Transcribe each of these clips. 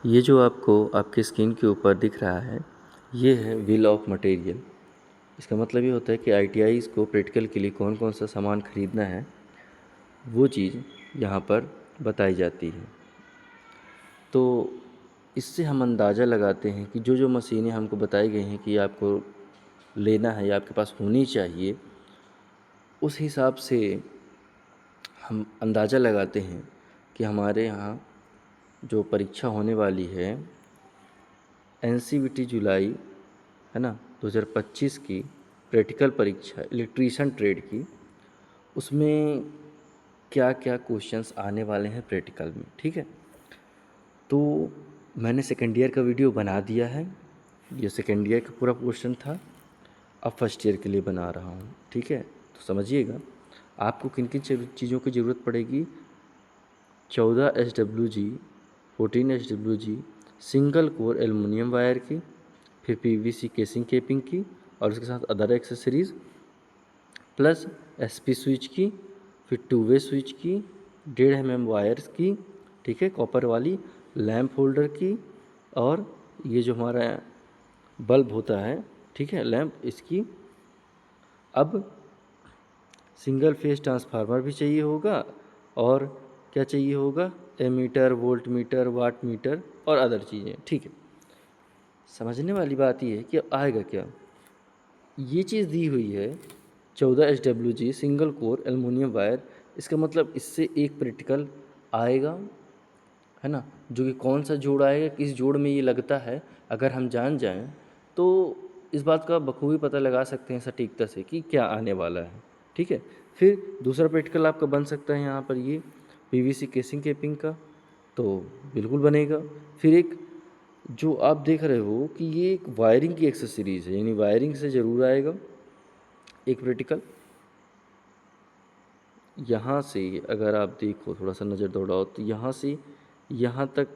ये जो आपको आपके स्क्रीन के ऊपर दिख रहा है, ये है बिल ऑफ मटेरियल। इसका मतलब ये होता है कि आईटीआईज़ को प्रैक्टिकल के लिए कौन कौन सा सामान खरीदना है, वो चीज़ यहाँ पर बताई जाती है। तो इससे हम अंदाज़ा लगाते हैं कि जो जो मशीनें हमको बताई गई हैं कि आपको लेना है या आपके पास होनी चाहिए, उस हिसाब से हम अंदाज़ा लगाते हैं कि हमारे यहाँ जो परीक्षा होने वाली है एनसीवीटी जुलाई, है ना, 2025 की प्रैक्टिकल परीक्षा इलेक्ट्रीशियन ट्रेड की, उसमें क्या क्या क्वेश्चंस आने वाले हैं प्रैक्टिकल में। ठीक है, तो मैंने सेकेंड ईयर का वीडियो बना दिया है। ये सेकेंड ईयर का पूरा क्वेश्चन था, अब फर्स्ट ईयर के लिए बना रहा हूँ। ठीक है, तो समझिएगा आपको किन किन चीज़ों की ज़रूरत पड़ेगी। 14 SWG, 14 SWG, single core aluminium wire की, फिर पीवीसी केसिंग केपिंग की और उसके साथ other accessories, plus SP switch की, फिर 2 वे स्विच की, 1.5 mm वायर्स की, ठीक है, कॉपर वाली, लैंप होल्डर की, और ये जो हमारा बल्ब होता है, ठीक है, लैंप, इसकी। अब सिंगल फेज ट्रांसफार्मर भी चाहिए होगा, और क्या चाहिए होगा, ammeter, voltmeter, wattmeter और अदर चीज़ें। ठीक है, समझने वाली बात ये है कि आएगा क्या। ये चीज़ दी हुई है 14 SWG single core aluminium wire. इसका मतलब इससे एक प्रैक्टिकल आएगा, है ना, जो कि कौन सा जोड़ आएगा, किस जोड़ में ये लगता है, अगर हम जान जाएं तो इस बात का बखूबी पता लगा सकते हैं सटीकता से कि क्या आने वाला है। ठीक है, फिर दूसरा प्रैक्टिकल आपका बन सकता है यहाँ पर ये पीवीसी केसिंग केपिंग का, तो बिल्कुल बनेगा। फिर एक जो आप देख रहे हो कि ये एक वायरिंग की एक्सेसरीज़ है, यानी वायरिंग से ज़रूर आएगा एक प्रैक्टिकल। यहाँ से अगर आप देखो, थोड़ा सा नज़र दौड़ाओ, तो यहाँ से यहाँ तक,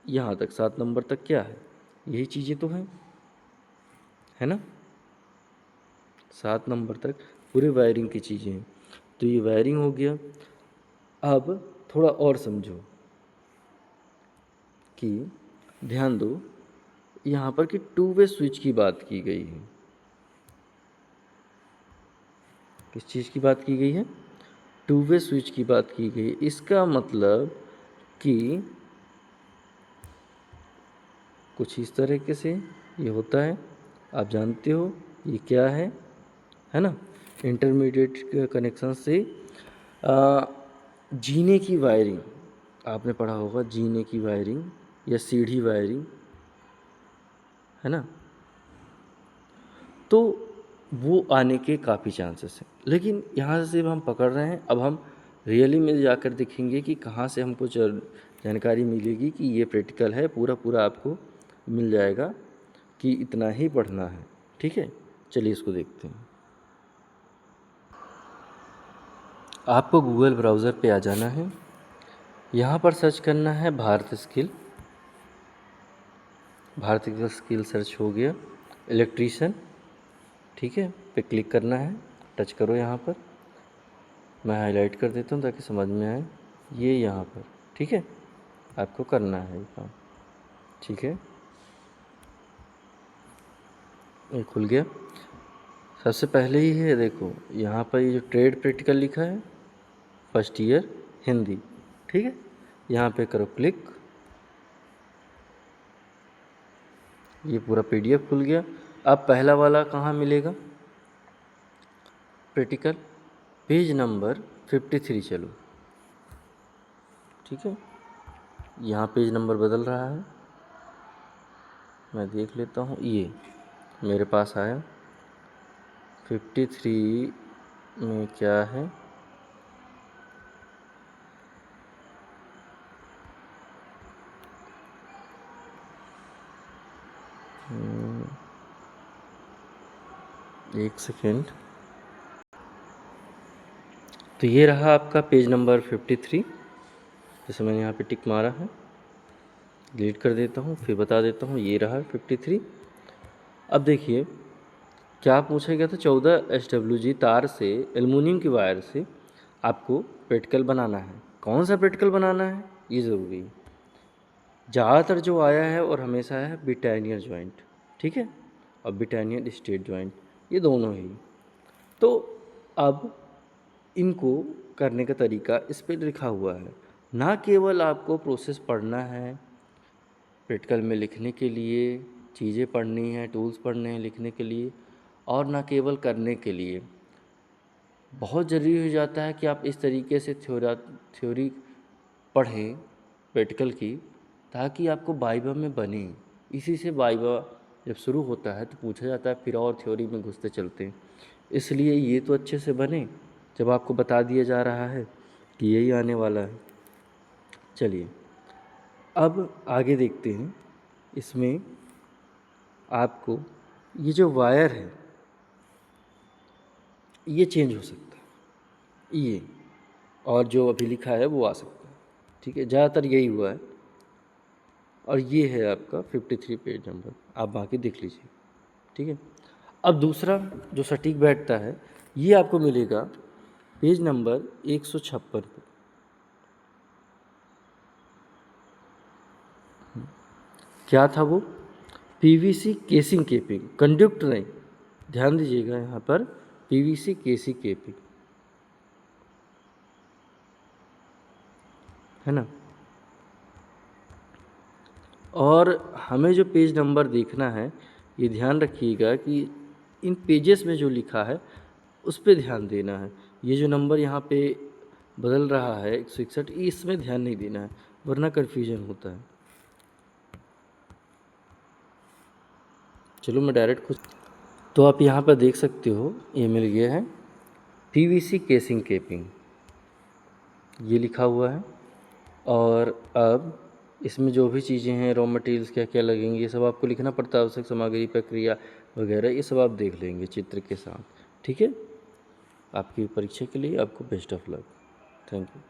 यहाँ तक 7 नंबर तक क्या है, यही चीज़ें तो हैं, है ना। 7 नंबर तक पूरे वायरिंग की चीज़ें हैं। तो ये वायरिंग हो गया। अब थोड़ा और समझो कि ध्यान दो, यहाँ पर कि 2 वे स्विच की बात की गई है। किस चीज़ की बात की गई है, 2 वे स्विच की बात की गई। इसका मतलब कि कुछ इस तरीके से ये होता है, आप जानते हो ये क्या है ना। इंटरमीडिएट कनेक्शन से जीने की वायरिंग, आपने पढ़ा होगा जीने की वायरिंग या सीढ़ी वायरिंग, है ना। तो वो आने के काफ़ी चांसेस हैं, लेकिन यहाँ से हम पकड़ रहे हैं। अब हम रियली में जाकर देखेंगे कि कहाँ से हमको जानकारी मिलेगी कि ये प्रैक्टिकल है। पूरा पूरा आपको मिल जाएगा कि इतना ही पढ़ना है। ठीक है, चलिए इसको देखते हैं। आपको गूगल ब्राउज़र पे आ जाना है, यहाँ पर सर्च करना है Bharat skill. Bharat skill search हो गया, इलेक्ट्रीशियन, ठीक है, पे क्लिक करना है, टच करो यहाँ पर। मैं हाईलाइट कर देता हूँ ताकि समझ में आए। ये यहाँ पर, ठीक है, आपको करना है ये काम। ठीक है, ये खुल गया। सबसे पहले ही है, देखो यहाँ पर ये जो ट्रेड प्रैक्टिकल लिखा है, फर्स्ट ईयर हिंदी, ठीक है, यहाँ पे करो क्लिक। ये पूरा पीडीएफ खुल गया। अब पहला वाला कहाँ मिलेगा, प्रैक्टिकल पेज नंबर 53। चलो ठीक है, यहाँ पेज नंबर बदल रहा है, मैं देख लेता हूँ। ये मेरे पास आया 53 में क्या है, एक सेकेंड। तो ये रहा आपका पेज नंबर 53, जैसे मैंने यहाँ पे टिक मारा है। डिलीट कर देता हूँ, फिर बता देता हूँ, ये रहा 53। अब देखिए क्या पूछा गया था, 14 SWG तार से एल्युमिनियम की वायर से आपको प्रैक्टिकल बनाना है। कौन सा प्रैक्टिकल बनाना है, ये ज़रूरी है। ज़्यादातर जो आया है और हमेशा है ब्रिटानिया जॉइंट, ठीक है, और ब्रिटानिया स्टेट जॉइंट, ये दोनों ही। तो अब इनको करने का तरीका इस पे लिखा हुआ है। ना केवल आपको प्रोसेस पढ़ना है प्रैक्टिकल में लिखने के लिए, चीज़ें पढ़नी हैं, टूल्स पढ़ने हैं लिखने के लिए, और ना केवल करने के लिए। बहुत ज़रूरी हो जाता है कि आप इस तरीके से थ्योरी पढ़ें प्रैक्टिकल की, ताकि आपको वाइवा में बने। इसी से वाइवा जब शुरू होता है तो पूछा जाता है, फिर और थ्योरी में घुसते चलते हैं। इसलिए ये तो अच्छे से बने जब आपको बता दिया जा रहा है कि यही आने वाला है। चलिए अब आगे देखते हैं। इसमें आपको ये जो वायर है ये चेंज हो सकता है, ये, और जो अभी लिखा है वो आ सकता है, ठीक है, ज़्यादातर यही हुआ है। और ये है आपका 53 पेज नंबर, आप बाकी देख लीजिए, ठीक है। अब दूसरा जो सटीक बैठता है ये आपको मिलेगा पेज नंबर 156 पर। क्या था वो? पीवीसी केसिंग केपिंग, कंडक्ट नहीं, ध्यान दीजिएगा यहाँ पर, पीवीसी केसिंग केपिंग, है ना। और हमें जो पेज नंबर देखना है, ये ध्यान रखिएगा कि इन पेजेस में जो लिखा है उस पे ध्यान देना है। ये जो नंबर यहाँ पे बदल रहा है 161, इसमें ध्यान नहीं देना है, वरना कन्फ्यूजन होता है। चलो मैं डायरेक्ट खुद, तो आप यहाँ पर देख सकते हो ये मिल गया है पीवीसी केसिंग केपिंग, ये लिखा हुआ है। और अब इसमें जो भी चीज़ें हैं, रॉ मटेरियल्स क्या क्या लगेंगे, ये सब आपको लिखना पड़ता है, आवश्यक सामग्री, प्रक्रिया वगैरह, ये सब आप देख लेंगे चित्र के साथ, ठीक है। आपकी परीक्षा के लिए आपको best of luck. Thank you.